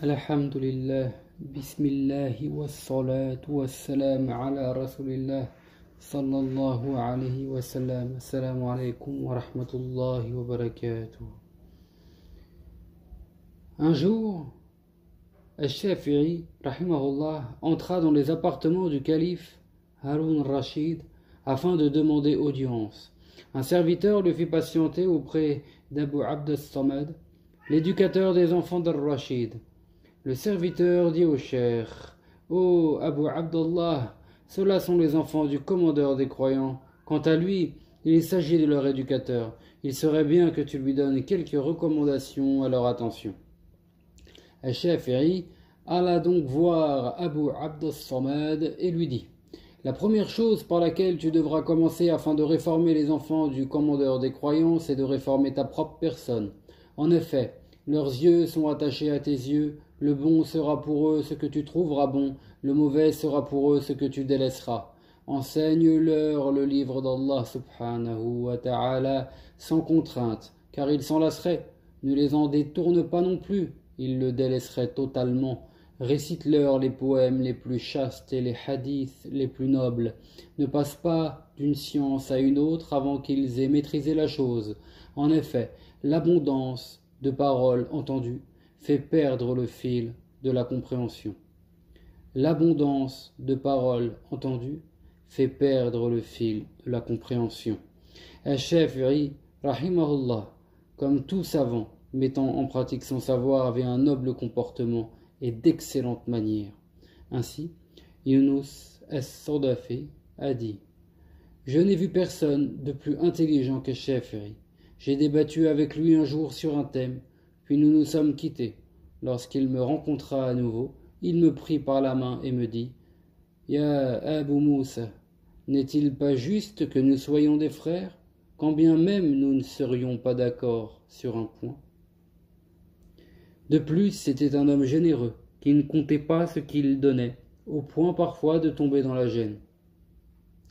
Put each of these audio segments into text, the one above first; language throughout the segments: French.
Alhamdulillah, Bismillah, wassalatu wassalam ala Rasulillah, sallallahu alayhi wa sallam. Assalamu alaykum wa rahmatullahi wa barakatuh. Un jour, Al-Shafi'i, rahimahullah, entra dans les appartements du calife Harun al-Rashid afin de demander audience. Un serviteur le fit patienter auprès d'Abu Abd as-Samad, l'éducateur des enfants d'Al-Rashid. Le serviteur dit au cheikh: Ô Abu Abdallah, ceux-là sont les enfants du commandeur des croyants. Quant à lui, il s'agit de leur éducateur. Il serait bien que tu lui donnes quelques recommandations à leur attention. Al-Shafi'i alla donc voir Abu Abd as-Samad et lui dit: La première chose par laquelle tu devras commencer afin de réformer les enfants du commandeur des croyants, c'est de réformer ta propre personne. En effet, leurs yeux sont attachés à tes yeux, le bon sera pour eux ce que tu trouveras bon, le mauvais sera pour eux ce que tu délaisseras. Enseigne-leur le livre d'Allah subhanahu wa ta'ala sans contrainte, car ils s'en lasseraient. Ne les en détourne pas non plus, ils le délaisseraient totalement. Récite-leur les poèmes les plus chastes et les hadiths les plus nobles. Ne passe pas d'une science à une autre avant qu'ils aient maîtrisé la chose. En effet, l'abondance de paroles entendues fait perdre le fil de la compréhension. L'abondance de paroles entendues fait perdre le fil de la compréhension. Al-Shafi'i, rahimahullah, comme tout savant mettant en pratique son savoir, avait un noble comportement et d'excellentes manières. Ainsi, Yunus as-Sadafi a dit: Je n'ai vu personne de plus intelligent que Shafi'i. J'ai débattu avec lui un jour sur un thème, puis nous nous sommes quittés. Lorsqu'il me rencontra à nouveau, il me prit par la main et me dit: Ya Abu Moussa, n'est-il pas juste que nous soyons des frères, quand bien même nous ne serions pas d'accord sur un point? De plus, c'était un homme généreux, qui ne comptait pas ce qu'il donnait, au point parfois de tomber dans la gêne.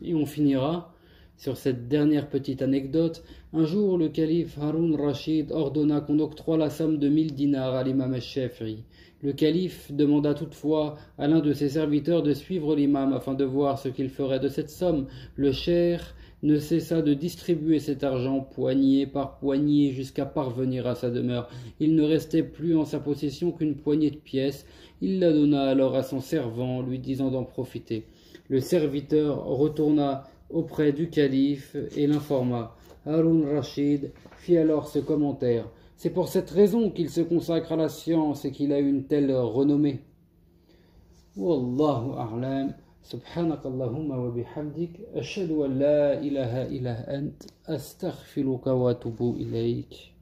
Et on finira sur cette dernière petite anecdote. Un jour, le calife Harun al-Rashid ordonna qu'on octroie la somme de 1000 dinars à l'imam al-Shafi'i. Le calife demanda toutefois à l'un de ses serviteurs de suivre l'imam afin de voir ce qu'il ferait de cette somme. Le cheikh ne cessa de distribuer cet argent poignée par poignée jusqu'à parvenir à sa demeure. Il ne restait plus en sa possession qu'une poignée de pièces. Il la donna alors à son servant, lui disant d'en profiter. Le serviteur retourna auprès du calife et l'informa. Harun al-Rashid fit alors ce commentaire: C'est pour cette raison qu'il se consacre à la science et qu'il a une telle renommée. Wallahu a'lam. سبحانك اللهم وبحمدك أشهد أن لا إله إلا أنت أستغفرك وأتوب إليك.